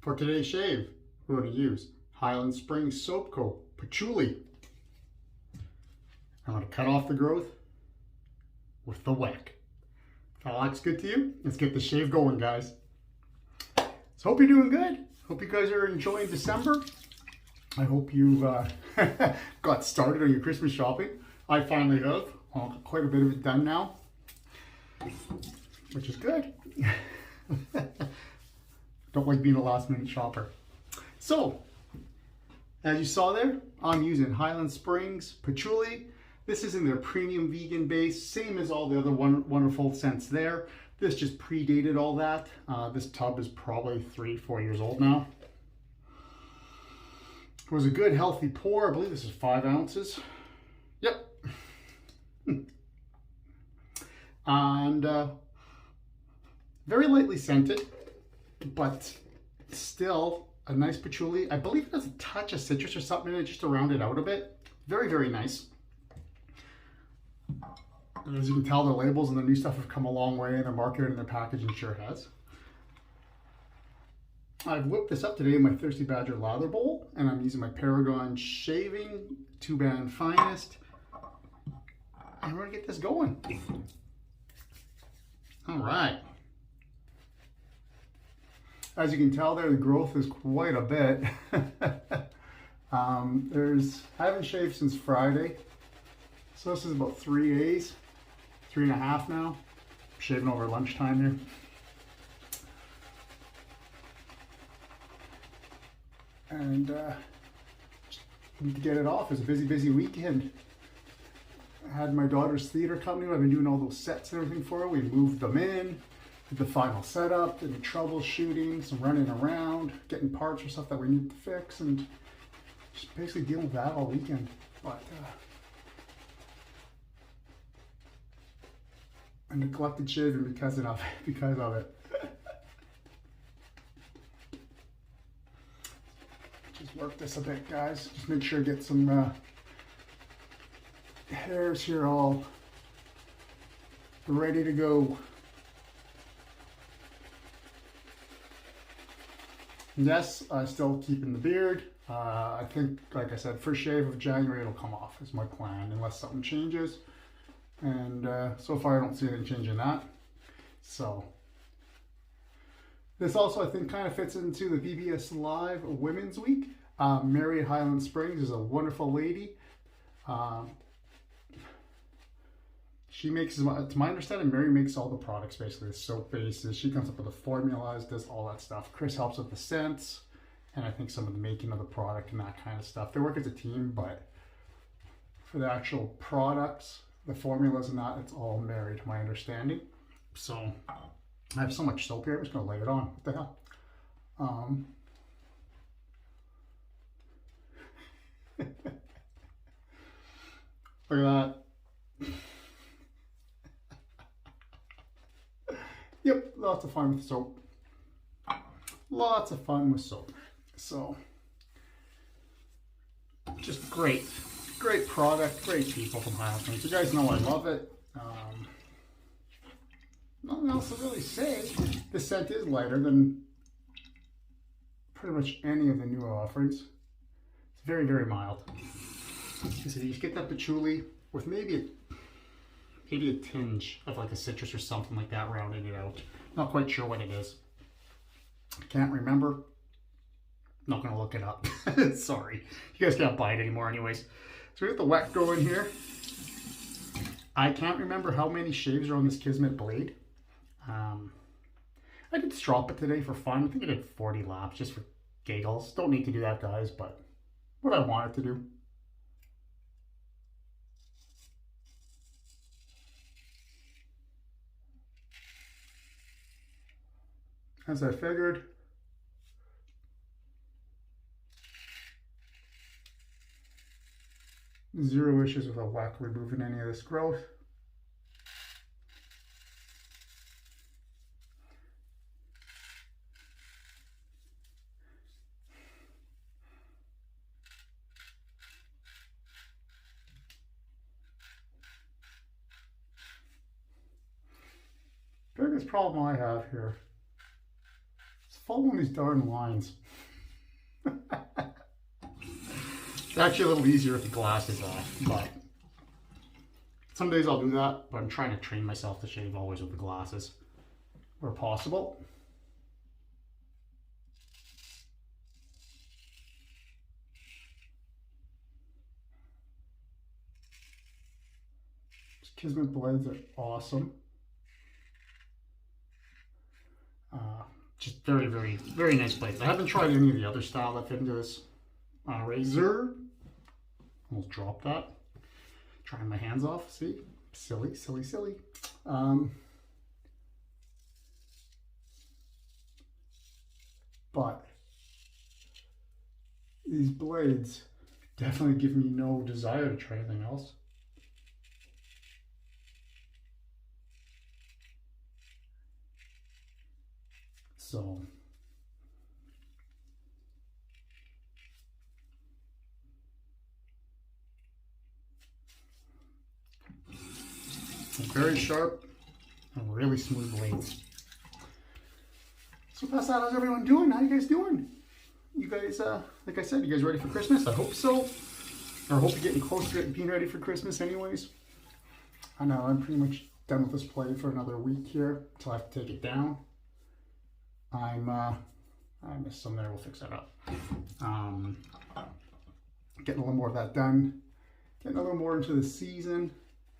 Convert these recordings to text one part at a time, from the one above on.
For today's shave, we're going to use Highland Spring Soap Co. Patchouli. I'm going to cut off the growth with the Weck. If that looks good to you, let's get the shave going, guys. So hope you're doing good. Hope you guys are enjoying December. I hope you've got started on your Christmas shopping. I finally have. Quite a bit of it done now, which is good. Don't like being a last minute shopper. So, as you saw there, I'm using Highland Springs Patchouli. This is in their premium vegan base, same as all the other wonderful scents there. This just predated all that. This tub is probably 3-4 years old now. It was a good healthy pour. I believe this is 5 ounces. Yep. And very lightly scented, but still a nice patchouli. I believe it has a touch of citrus or something in it just to round it out a bit. Very, very nice. And as you can tell, the labels and the new stuff have come a long way, and the marketing and the packaging sure has. I've whipped this up today in my Thirsty Badger lather bowl, and I'm using my Paragon Shaving 2-band Finest. And we're gonna get this going. All right. As you can tell there, the growth is quite a bit. I haven't shaved since Friday. So this is about 3 days, 3.5 now. I'm shaving over lunchtime here. And just need to get it off. It's a busy, busy weekend. I had my daughter's theater company. I've been doing all those sets and everything for her. We moved them in, did the final setup, did the troubleshooting, some running around, getting parts for stuff that we need to fix, and just basically dealing with that all weekend. But I neglected shaving because of it. Just work this a bit, guys. Just make sure I get some hairs here all ready to go. Yes, still keeping the beard. I think, like I said, first shave of January it'll come off is my plan, unless something changes. And so far I don't see anything changing that. So this also, I think, kind of fits into the VBS Live Women's Week. Mary at Highland Springs is a wonderful lady. She makes, to my understanding, Mary makes all the products, basically, the soap bases. She comes up with the formulas, does all that stuff. Chris helps with the scents, and I think some of the making of the product and that kind of stuff. They work as a team, but for the actual products, the formulas and that, it's all Mary, to my understanding. So I have so much soap here, I'm just going to lay it on. What the hell? Look at that. Yep, lots of fun with soap. Lots of fun with soap. So, just great. Great product, great people from Highland. You guys know I love it. Nothing else to really say. The scent is lighter than pretty much any of the newer offerings. It's very, very mild. So you just get that patchouli with maybe a tinge of like a citrus or something like that, rounding it out. Not quite sure what it is. Can't remember. Not gonna look it up. Sorry. You guys can't buy it anymore anyways. So we got the Weck going here. I can't remember how many shaves are on this Kismet blade. I did strop it today for fun. I think I did 40 laps just for giggles. Don't need to do that, guys, but what I wanted to do. As I figured. Zero issues with a Weck removing any of this growth. Biggest problem I have here following these darn lines. It's actually a little easier if the glass is off, but some days I'll do that, but I'm trying to train myself to shave always with the glasses where possible. These Kismet blades are awesome. Just very, very, very nice blades. I haven't tried any of the other style that fit into this razor. Almost dropped that. Trying my hands off, see? Silly, silly, silly. But these blades definitely give me no desire to try anything else. So very sharp and really smooth blades. So past that, how's everyone doing? How you guys doing? You guys, like I said, you guys ready for Christmas? I hope so. I hope you're getting closer to being ready for Christmas anyways. I know I'm pretty much done with this play for another week here until I have to take it down. I missed some there, we'll fix that up. Getting a little more of that done. Getting a little more into the season.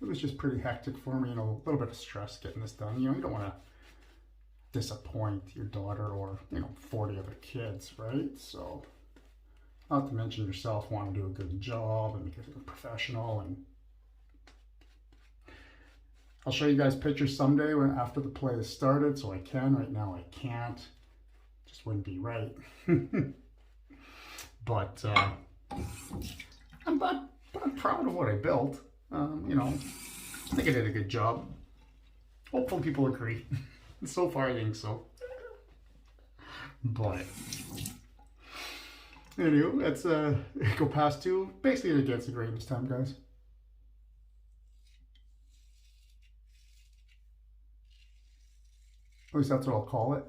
It was just pretty hectic for me and a little bit of stress getting this done. You know, you don't want to disappoint your daughter or, 40 other kids, right? So, not to mention yourself want to do a good job and become a professional. And I'll show you guys pictures someday after the play is started, so I can. Right now I can't. Just wouldn't be right. But I'm proud of what I built. I think I did a good job. Hopefully people agree. So far I think so. But anyway, let's go past 2. Basically against the grain this time, guys. At least that's what I'll call it.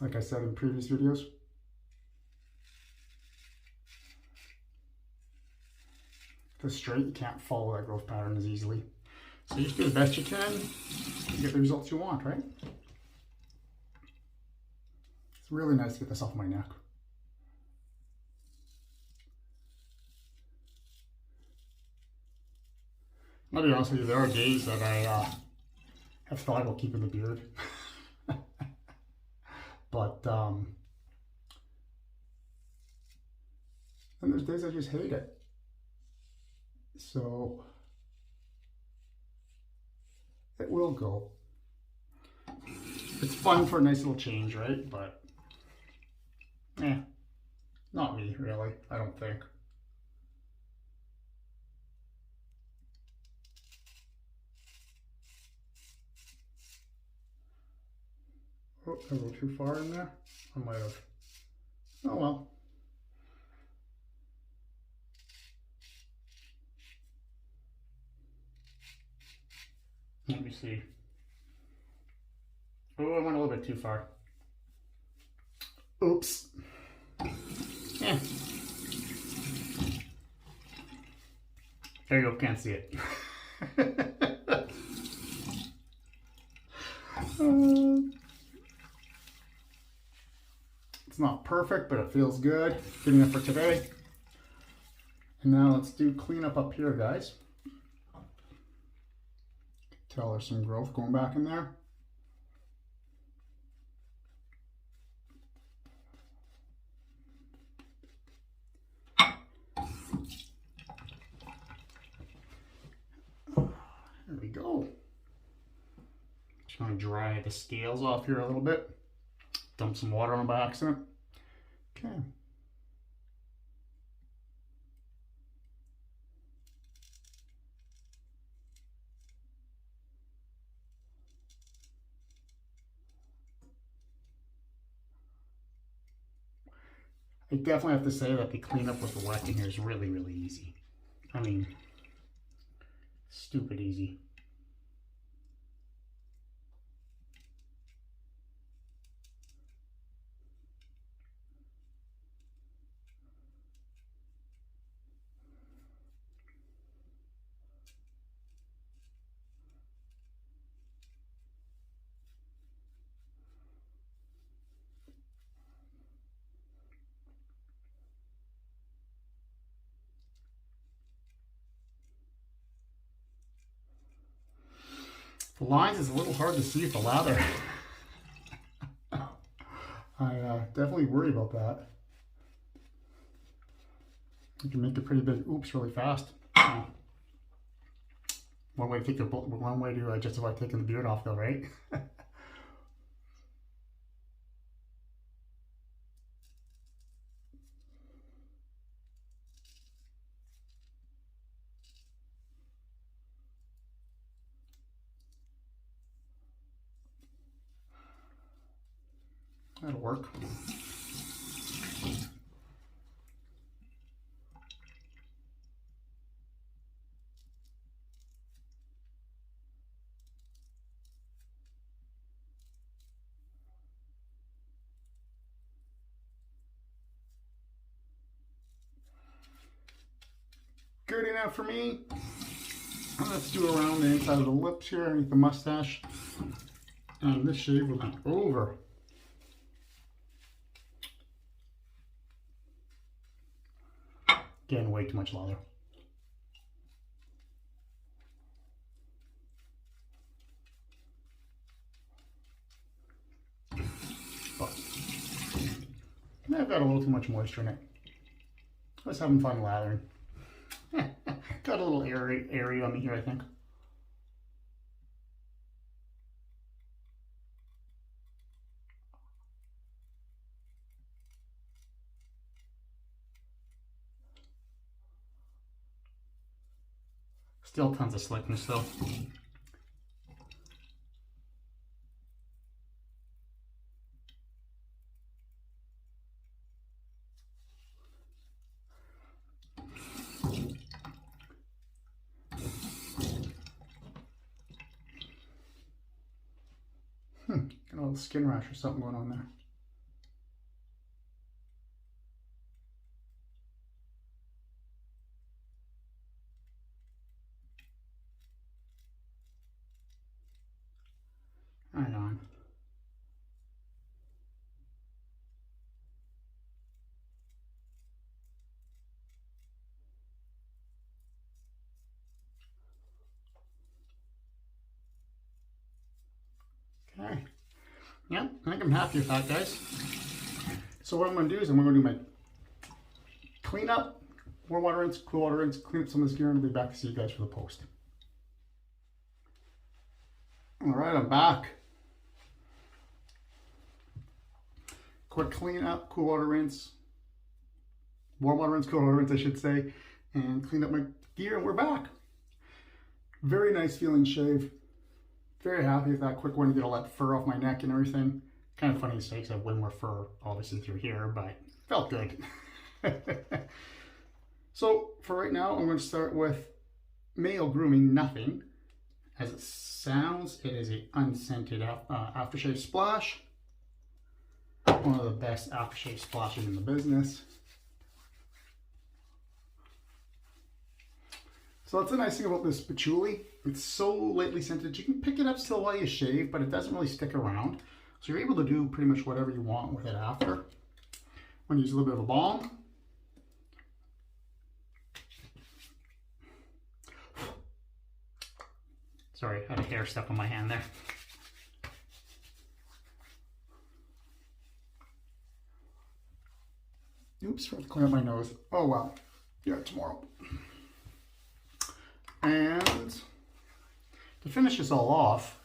Like I said in previous videos, if it's straight, you can't follow that growth pattern as easily. So you just do the best you can to get the results you want, right? It's really nice to get this off my neck. I'll be honest with you, there are days that I have thought about keeping the beard. But then there's days I just hate it. So it will go. It's fun for a nice little change, right? But not me really, I don't think. Oh, I go too far in there? I might have. Oh well. Let me see. Oh, I went a little bit too far. Oops. Yeah. There you go, can't see it. It's not perfect, but it feels good. Good enough for today. And now let's do cleanup up here, guys. Tell there's some growth going back in there. There we go. Just going to dry the scales off here a little bit. Dump some water on by accident. Okay. I definitely have to say that the cleanup with the Weck in here is really, really easy. I mean, stupid easy. The lines is a little hard to see with the lather. I definitely worry about that. You can make a pretty big oops really fast. One way to justify taking the beard off though, right? That'll work. Good enough for me. Let's do around the inside of the lips here, underneath the mustache. And this shave will be over. Again, way too much lather. But I've got a little too much moisture in it. I was having fun lathering. Got a little airy on me here, I think. Still tons of slickness though. Got a little skin rash or something going on there. Right on. Okay. Yeah, I think I'm happy with that, guys. So what I'm going to do is I'm going to do my clean up, warm water rinse, cool water rinse, clean up some of this gear, and I'll be back to see you guys for the post. All right, I'm back. Quick clean up, cool water rinse, warm water rinse, cool water rinse, I should say, and clean up my gear, and we're back. Very nice feeling shave. Very happy with that quick one to get all that fur off my neck and everything. Kind of funny to say because I have way more fur obviously through here, but felt good. So for right now, I'm going to start with Maol Grooming Nothing. As it sounds, it is an unscented aftershave splash. One of the best aftershave splashes in the business. So that's the nice thing about this patchouli. It's so lightly scented. You can pick it up still while you shave, but it doesn't really stick around. So you're able to do pretty much whatever you want with it after. I'm going to use a little bit of a balm. Sorry, I had a hair stuck on my hand there. Oops, forgot to clean up my nose. Oh well, yeah, tomorrow. And to finish this all off,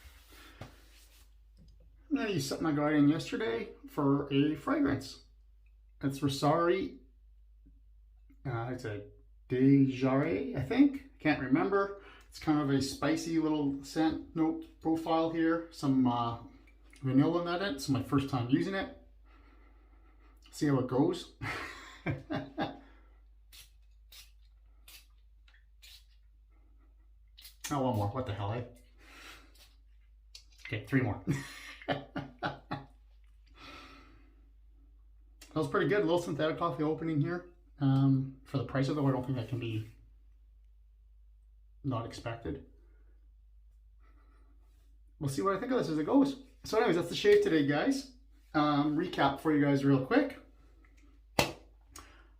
I'm going to use something I got in yesterday for a fragrance. It's Rasari. It's a Daarjet, I think. Can't remember. It's kind of a spicy little scent note profile here. Some vanilla in it. It's my first time using it. See how it goes. Oh, one more. What the hell, eh? Okay, 3 more. That was pretty good. A little synthetic coffee opening here. For the price of it, I don't think that can be not expected. We'll see what I think of this as it goes. So anyways, that's the shave today, guys. Recap for you guys real quick.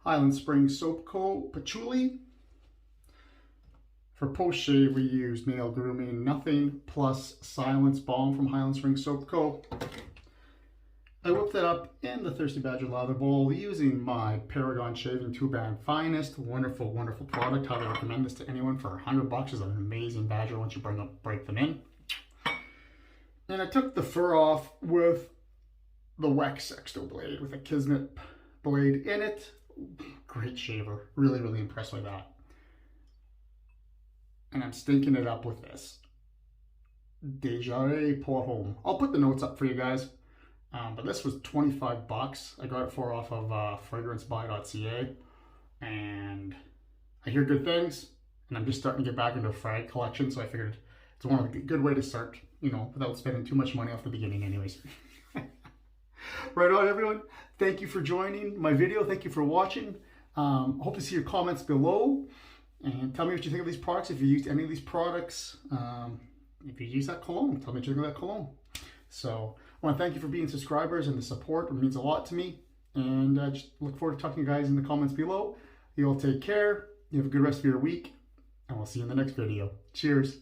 Highland Spring Soap Co. Patchouli. For post-shave, we used Maol Grooming Nothing plus Silence Balm from Highland Spring Soap Co. I whipped that up in the Thirsty Badger lather bowl using my Paragon Shaving 2-band Finest. Wonderful, wonderful product. Highly recommend this to anyone. For $100 is an amazing badger once you break them in. And I took the fur off with the Weck Sextoblade with a Kismet blade in it. Great shaver. Really, really impressed with that. And I'm stinking it up with this Razari Pour Home. I'll put the notes up for you guys. But this was 25 bucks. I got it for off of fragrancebuy.ca, and I hear good things, and I'm just starting to get back into a frag collection, so I figured it's one of the good way to start, you know, without spending too much money off the beginning anyways. Right on, everyone. Thank you for joining my video. Thank you for watching. Hope to see your comments below, and tell me what you think of these products. If you used any of these products, if you use that cologne, tell me what you think of that cologne. So I want to thank you for being subscribers and the support. It means a lot to me. And just look forward to talking to you guys in the comments below. You all take care. You have a good rest of your week. And we'll see you in the next video. Cheers.